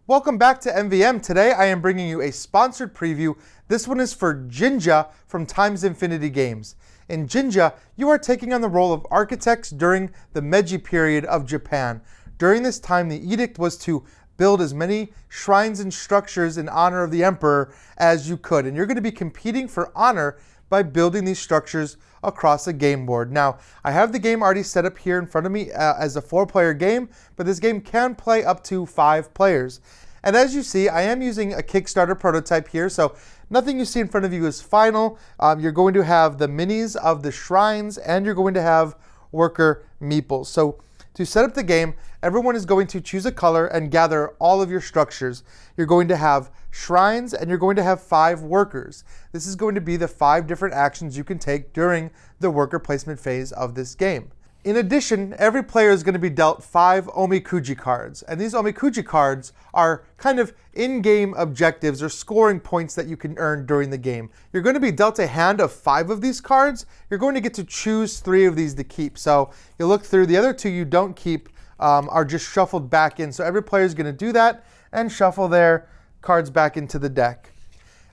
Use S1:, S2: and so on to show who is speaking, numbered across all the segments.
S1: Welcome back to MVM. Today I am bringing you a sponsored preview. This one is for Jinja from Times Infinity Games. In Jinja, you are taking on the role of architects during the Meiji period of Japan. During this time, the edict was to build as many shrines and structures in honor of the emperor as you could. And you're going to be competing for honor by building these structures across a game board. Now, I have the game already set up here in front of me as a 4-player game, but this game can play up to 5 players. And as you see, I am using a Kickstarter prototype here, so nothing you see in front of you is final. You're going to have the minis of the shrines, and you're going to have worker meeples. So to set up the game, everyone is going to choose a color and gather all of your structures. You're going to have shrines, and you're going to have 5 workers. This is going to be the 5 different actions you can take during the worker placement phase of this game. In addition, every player is going to be dealt 5 omikuji cards, and these omikuji cards are kind of in-game objectives or scoring points that you can earn during the game. You're going to be dealt a hand of 5 of these cards. You're going to get to choose 3 of these to keep. So you look through, the other 2 you don't keep are just shuffled back in. So every player is going to do that and shuffle their cards back into the deck.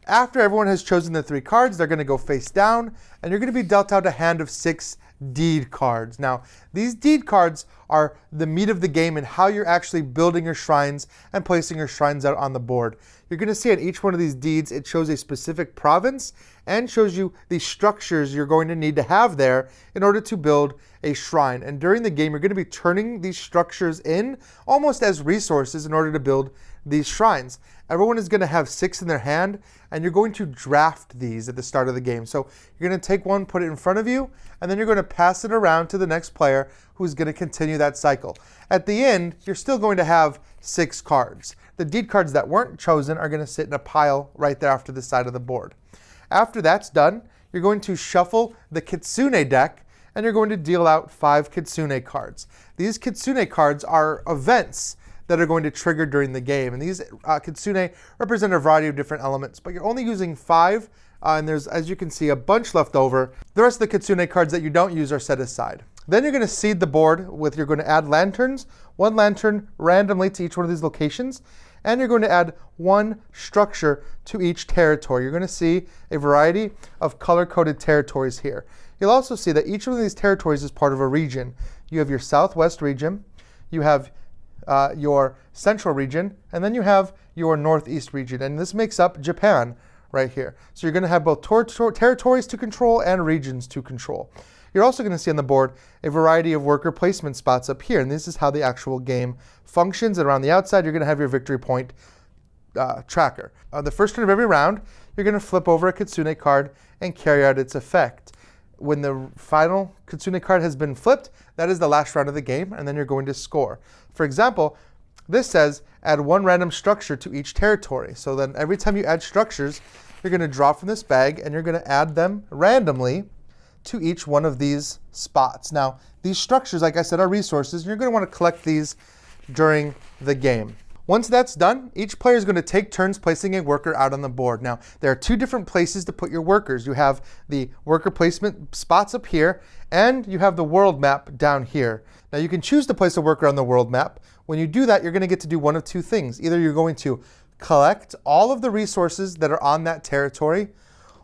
S1: After everyone has chosen the 3 cards, they're going to go face down, and you're going to be dealt out a hand of 6 deed cards. Now, these deed cards are the meat of the game and how you're actually building your shrines and placing your shrines out on the board. You're going to see on each one of these deeds, it shows a specific province and shows you the structures you're going to need to have there in order to build a shrine. And during the game, you're going to be turning these structures in almost as resources in order to build these shrines. Everyone is going to have 6 in their hand, and you're going to draft these at the start of the game. So you're going to take one, put it in front of you, and then you're going to pass it around to the next player who's going to continue that cycle. At the end, you're still going to have 6 cards. The deed cards that weren't chosen are going to sit in a pile right there after the side of the board. After that's done, you're going to shuffle the Kitsune deck, and you're going to deal out 5 Kitsune cards. These Kitsune cards are events that are going to trigger during the game. And these Kitsune represent a variety of different elements, but you're only using 5, and there's, as you can see, a bunch left over. The rest of the Kitsune cards that you don't use are set aside. Then you're going to seed the board with, you're going to add lanterns, 1 lantern randomly to each one of these locations, and you're going to add 1 structure to each territory. You're going to see a variety of color-coded territories here. You'll also see that each one of these territories is part of a region. You have your southwest region, you have your central region, and then you have your northeast region, and this makes up Japan right here. So you're going to have both territories to control and regions to control. You're also going to see on the board a variety of worker placement spots up here, and this is how the actual game functions. And around the outside, you're going to have your victory point tracker. On the first turn of every round, you're going to flip over a Kitsune card and carry out its effect. When the final Kitsune card has been flipped, that is the last round of the game, and then you're going to score. For example, this says add 1 random structure to each territory. So then every time you add structures, you're going to draw from this bag, and you're going to add them randomly to each one of these spots. Now, these structures, like I said, are resources, and you're going to want to collect these during the game. Once that's done, each player is going to take turns placing a worker out on the board. Now, there are 2 different places to put your workers. You have the worker placement spots up here, and you have the world map down here. Now, you can choose to place a worker on the world map. When you do that, you're going to get to do one of 2 things. Either you're going to collect all of the resources that are on that territory,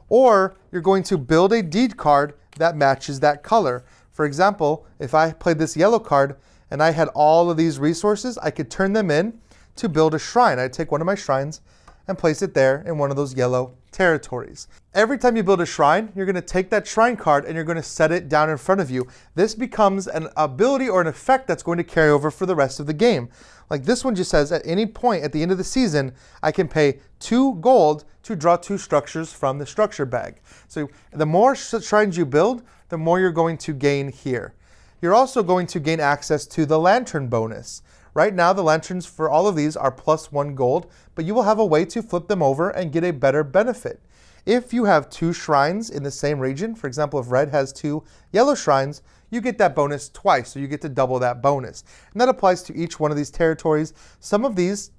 S1: or you're going to build a deed card that matches that color. For example, if I played this yellow card and I had all of these resources, I could turn them in to build a shrine. I'd take one of my shrines and place it there in one of those yellow territories. Every time you build a shrine, you're going to take that shrine card and you're going to set it down in front of you. This becomes an ability or an effect that's going to carry over for the rest of the game. Like this one just says, at any point at the end of the season, I can pay 2 gold to draw 2 structures from the structure bag. So the more shrines you build, the more you're going to gain here. You're also going to gain access to the lantern bonus. Right now, the lanterns for all of these are plus 1 gold, but you will have a way to flip them over and get a better benefit. If you have 2 shrines in the same region, for example, if red has 2 yellow shrines, you get that bonus twice, so you get to double that bonus. And that applies to each one of these territories. Some of these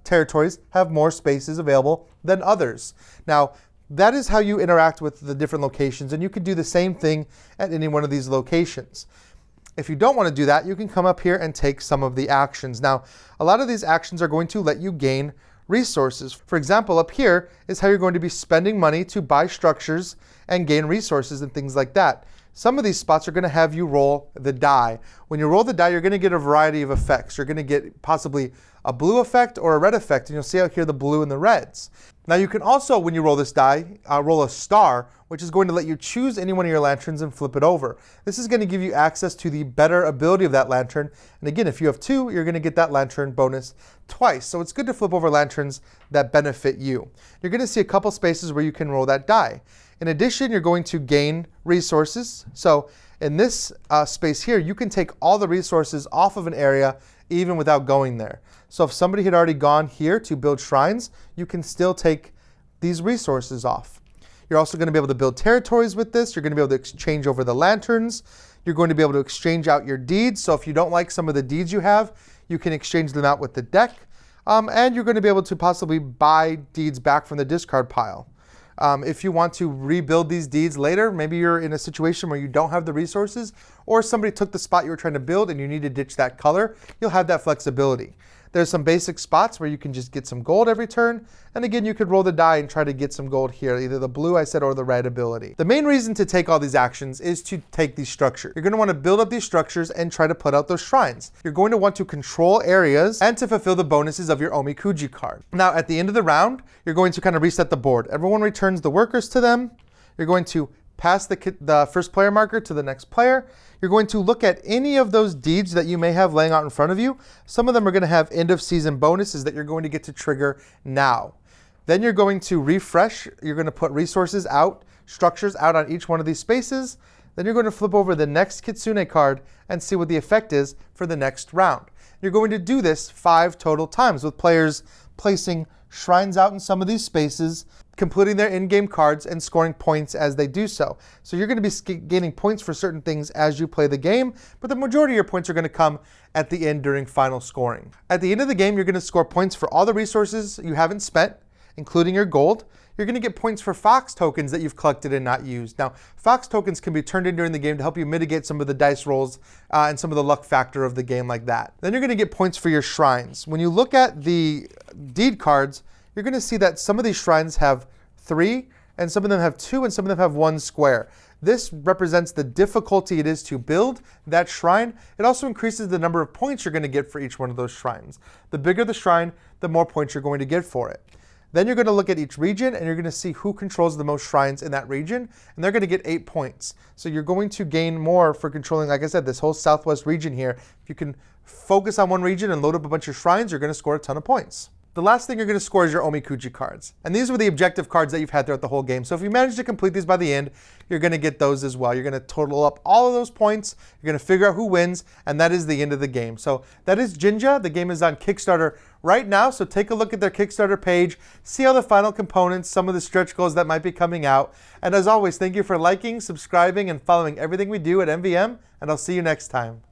S1: territories have more spaces available than others. Now, that is how you interact with the different locations, and you could do the same thing at any one of these locations. If you don't want to do that, you can come up here and take some of the actions. Now, a lot of these actions are going to let you gain resources. For example, up here is how you're going to be spending money to buy structures and gain resources and things like that. Some of these spots are going to have you roll the die. When you roll the die, you're going to get a variety of effects. You're going to get possibly a blue effect or a red effect, and you'll see out here the blue and the reds. Now you can also, when you roll this die, roll a star, which is going to let you choose any one of your lanterns and flip it over. This is going to give you access to the better ability of that lantern. And again, if you have 2, you're going to get that lantern bonus twice. So it's good to flip over lanterns that benefit you. You're going to see a couple spaces where you can roll that die. In addition, you're going to gain resources. So in this space here, you can take all the resources off of an area even without going there. So if somebody had already gone here to build shrines, you can still take these resources off. You're also going to be able to build territories with this. You're going to be able to exchange over the lanterns. You're going to be able to exchange out your deeds. So if you don't like some of the deeds you have, you can exchange them out with the deck. And you're going to be able to possibly buy deeds back from the discard pile. If you want to rebuild these deeds later, maybe you're in a situation where you don't have the resources, or somebody took the spot you were trying to build and you need to ditch that color, you'll have that flexibility. There's some basic spots where you can just get some gold every turn. And again, you could roll the die and try to get some gold here, either the blue I said or the red ability. The main reason to take all these actions is to take these structures. You're going to want to build up these structures and try to put out those shrines. You're going to want to control areas and to fulfill the bonuses of your Omikuji card. Now, at the end of the round, you're going to kind of reset the board. Everyone returns the workers to them. You're going to pass the first player marker to the next player. You're going to look at any of those deeds that you may have laying out in front of you. Some of them are going to have end of season bonuses that you're going to get to trigger now. Then you're going to refresh. You're going to put resources out, structures out on each one of these spaces. Then you're going to flip over the next Kitsune card and see what the effect is for the next round. You're going to do this 5 total times with players placing shrines out in some of these spaces, completing their in-game cards, and scoring points as they do so. So you're going to be gaining points for certain things as you play the game, but the majority of your points are going to come at the end during final scoring. At the end of the game, you're going to score points for all the resources you haven't spent, including your gold. You're going to get points for Fox tokens that you've collected and not used. Now, Fox tokens can be turned in during the game to help you mitigate some of the dice rolls and some of the luck factor of the game like that. Then you're going to get points for your shrines. When you look at the deed cards, you're going to see that some of these shrines have 3, and some of them have 2, and some of them have 1 square. This represents the difficulty it is to build that shrine. It also increases the number of points you're going to get for each one of those shrines. The bigger the shrine, the more points you're going to get for it. Then you're going to look at each region, and you're going to see who controls the most shrines in that region, and they're going to get 8 points. So you're going to gain more for controlling, like I said, this whole southwest region here. If you can focus on one region and load up a bunch of shrines, you're going to score a ton of points. The last thing you're going to score is your Omikuji cards. And these were the objective cards that you've had throughout the whole game. So if you manage to complete these by the end, you're going to get those as well. You're going to total up all of those points. You're going to figure out who wins, and that is the end of the game. So that is Jinja. The game is on Kickstarter right now. So take a look at their Kickstarter page, see all the final components, some of the stretch goals that might be coming out. And as always, thank you for liking, subscribing, and following everything we do at MVM, and I'll see you next time.